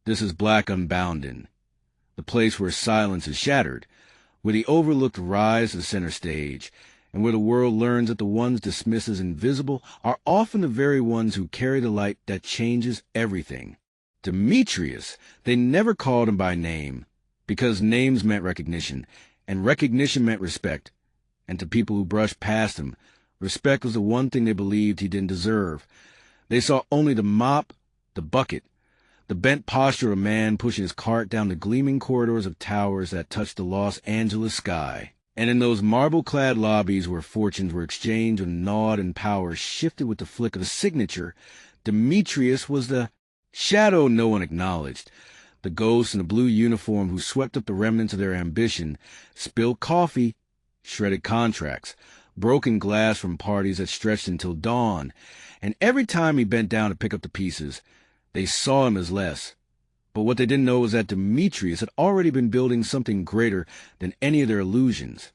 This is Black Unbounded, the place where silence is shattered, where the overlooked rise to center stage, and where the world learns that the ones dismissed as invisible are often the very ones who carry the light that changes everything. Demetrius, they never called him by name, because names meant recognition, and recognition meant respect. And to people who brushed past him, respect was the one thing they believed he didn't deserve. They saw only the mop, the bucket, the bent posture of a man pushing his cart down the gleaming corridors of towers that touched the Los Angeles sky. And in those marble-clad lobbies where fortunes were exchanged and gnawed and power shifted with the flick of a signature, Demetrius was the shadow no one acknowledged, the ghost in a blue uniform who swept up the remnants of their ambition, spilled coffee, shredded contracts, broken glass from parties that stretched until dawn, and every time he bent down to pick up the pieces, they saw him as less. But what they didn't know was that Demetrius had already been building something greater than any of their illusions.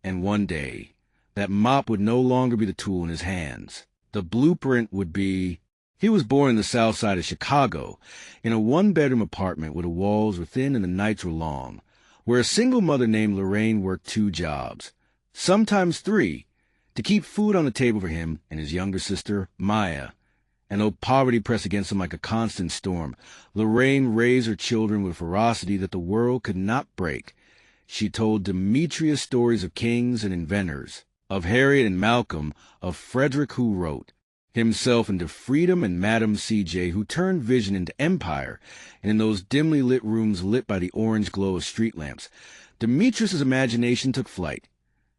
And one day, that mop would no longer be the tool in his hands. The blueprint would be... He was born in the south side of Chicago, in a one-bedroom apartment where the walls were thin and the nights were long, where a single mother named Lorraine worked 2 jobs, sometimes 3, to keep food on the table for him and his younger sister, Maya. And though poverty pressed against him like a constant storm, Lorraine raised her children with a ferocity that the world could not break. She told Demetrius stories of kings and inventors, of Harriet and Malcolm, of Frederick who wrote, himself into freedom, and Madame C.J. who turned vision into empire, and in those dimly lit rooms lit by the orange glow of street lamps, Demetrius's imagination took flight,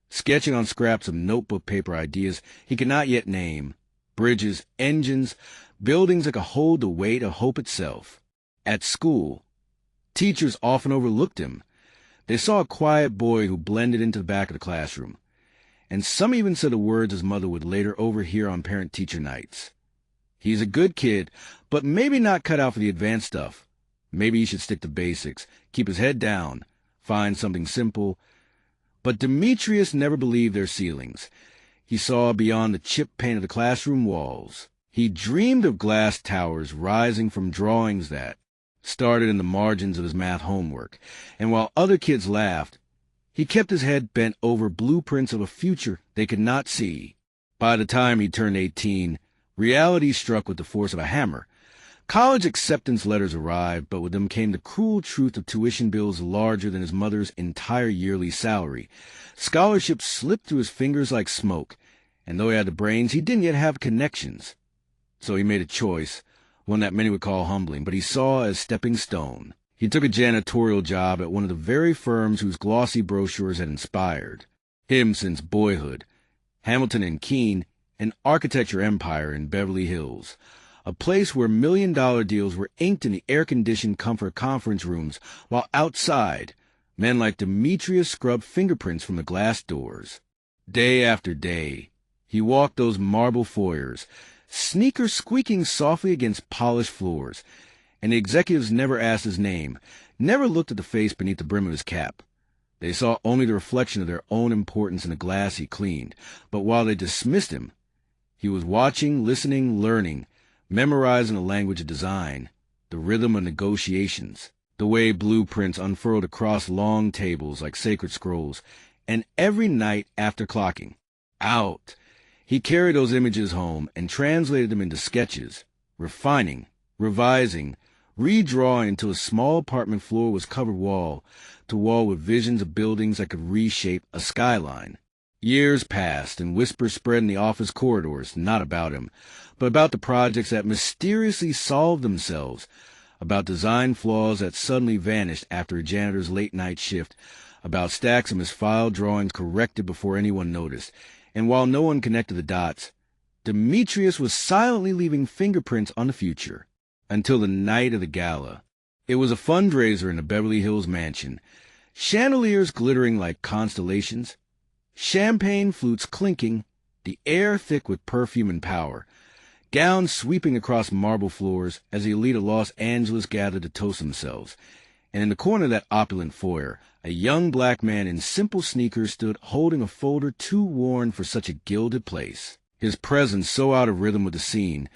sketching on scraps of notebook paper ideas he could not yet name, bridges, engines, buildings that could hold the weight of hope itself. At school, teachers often overlooked him. They saw a quiet boy who blended into the back of the classroom, and some even said the words his mother would later overhear on parent-teacher nights. He's a good kid, but maybe not cut out for the advanced stuff. Maybe he should stick to basics, keep his head down, find something simple. But Demetrius never believed their ceilings. He saw beyond the chip paint of the classroom walls. He dreamed of glass towers rising from drawings that started in the margins of his math homework, and while other kids laughed, he kept his head bent over blueprints of a future they could not see. By the time he turned 18, reality struck with the force of a hammer. College acceptance letters arrived, but with them came the cruel truth of tuition bills larger than his mother's entire yearly salary. Scholarships slipped through his fingers like smoke, and though he had the brains, he didn't yet have connections. So he made a choice, one that many would call humbling, but he saw as stepping stone. He took a janitorial job at one of the very firms whose glossy brochures had inspired him since boyhood, Hamilton and Keene, an architecture empire in Beverly Hills, a place where million-dollar deals were inked in the air-conditioned comfort conference rooms, while outside, men like Demetrius scrubbed fingerprints from the glass doors. Day after day, he walked those marble foyers, sneakers squeaking softly against polished floors, and the executives never asked his name, never looked at the face beneath the brim of his cap. They saw only the reflection of their own importance in the glass he cleaned, but while they dismissed him, he was watching, listening, learning, memorizing the language of design, the rhythm of negotiations, the way blueprints unfurled across long tables like sacred scrolls, and every night after clocking out, he carried those images home and translated them into sketches, refining, revising, redrawing until his small apartment floor was covered wall to wall with visions of buildings that could reshape a skyline. Years passed, and whispers spread in the office corridors, not about him, but about the projects that mysteriously solved themselves, about design flaws that suddenly vanished after a janitor's late-night shift, about stacks of misfiled drawings corrected before anyone noticed. And while no one connected the dots, Demetrius was silently leaving fingerprints on the future. Until the night of the gala. It was a fundraiser in the Beverly Hills mansion, chandeliers glittering like constellations, champagne flutes clinking, the air thick with perfume and power, gowns sweeping across marble floors as the elite of Los Angeles gathered to toast themselves. And in the corner of that opulent foyer, a young black man in simple sneakers stood holding a folder too worn for such a gilded place, his presence so out of rhythm with the scene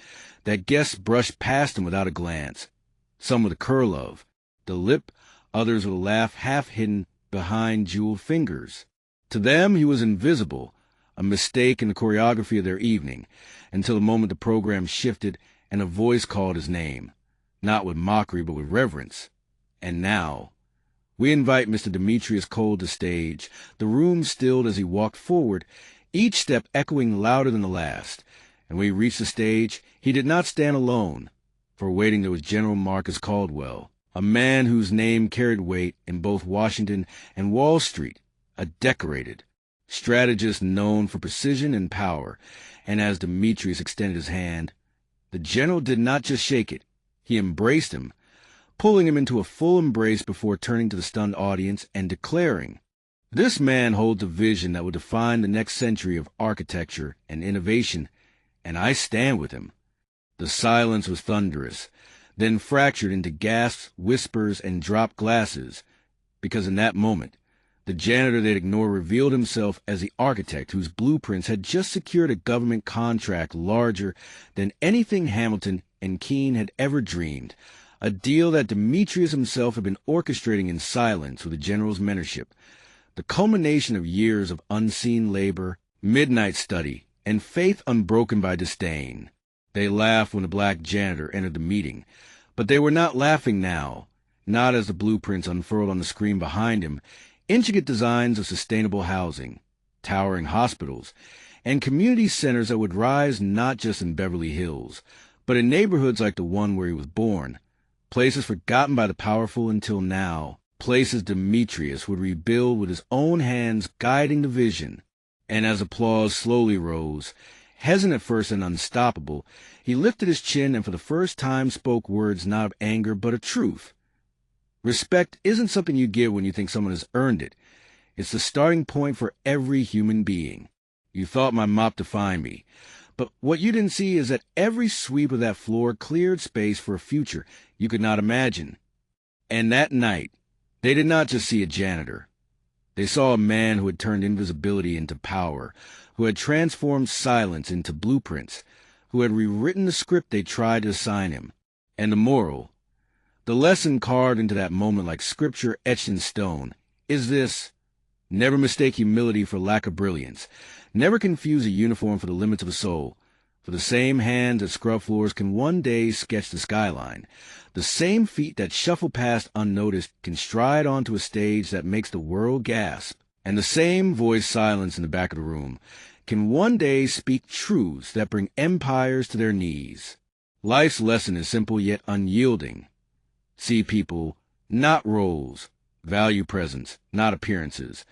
that guests brushed past him without a glance. some with a curl of the lip, others with a laugh half hidden behind jeweled fingers. To them he was invisible, a mistake in the choreography of their evening, until the moment the program shifted and a voice called his name, not with mockery but with reverence. And now, we invite Mr. Demetrius Cole to stage. The room stilled as he walked forward, each step echoing louder than the last. And when he reached the stage, he did not stand alone, for waiting there was General Marcus Caldwell, a man whose name carried weight in both Washington and Wall Street, a decorated strategist known for precision and power. And as Demetrius extended his hand, the general did not just shake it, he embraced him, pulling him into a full embrace before turning to the stunned audience and declaring, "This man holds a vision that will define the next century of architecture and innovation, and I stand with him." The silence was thunderous, then fractured into gasps, whispers, and dropped glasses, because in that moment, the janitor they'd ignored revealed himself as the architect whose blueprints had just secured a government contract larger than anything Hamilton and Keene had ever dreamed, a deal that Demetrius himself had been orchestrating in silence with the general's mentorship, the culmination of years of unseen labor, midnight study, and faith unbroken by disdain. They laughed when the black janitor entered the meeting, but they were not laughing now, not as the blueprints unfurled on the screen behind him, intricate designs of sustainable housing, towering hospitals, and community centers that would rise not just in Beverly Hills, but in neighborhoods like the one where he was born, places forgotten by the powerful until now, places Demetrius would rebuild with his own hands guiding the vision. And as applause slowly rose, hesitant at first and unstoppable, he lifted his chin and for the first time spoke words not of anger but of truth. Respect isn't something you give when you think someone has earned it. It's the starting point for every human being. You thought my mop defined me, but what you didn't see is that every sweep of that floor cleared space for a future you could not imagine. And that night, they did not just see a janitor. They saw a man who had turned invisibility into power, who had transformed silence into blueprints, who had rewritten the script they tried to assign him. And the moral, the lesson carved into that moment like scripture etched in stone, is this: never mistake humility for lack of brilliance. Never confuse a uniform for the limits of a soul. For the same hands that scrub floors can one day sketch the skyline. The same feet that shuffle past unnoticed can stride onto a stage that makes the world gasp. And the same voice silenced in the back of the room can one day speak truths that bring empires to their knees. Life's lesson is simple yet unyielding. See people, not roles. Value presence, not appearances.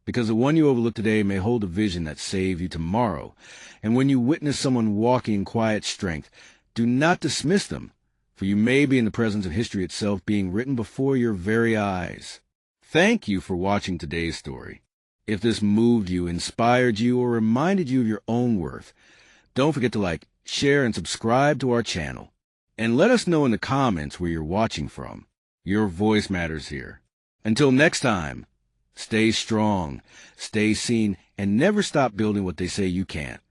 Because the one you overlook today may hold a vision that saves you tomorrow. And when you witness someone walking in quiet strength, do not dismiss them, for you may be in the presence of history itself being written before your very eyes. Thank you for watching today's story. If this moved you, inspired you, or reminded you of your own worth, don't forget to like, share, and subscribe to our channel. And let us know in the comments where you're watching from. Your voice matters here. Until next time, stay strong, stay seen, and never stop building what they say you can't.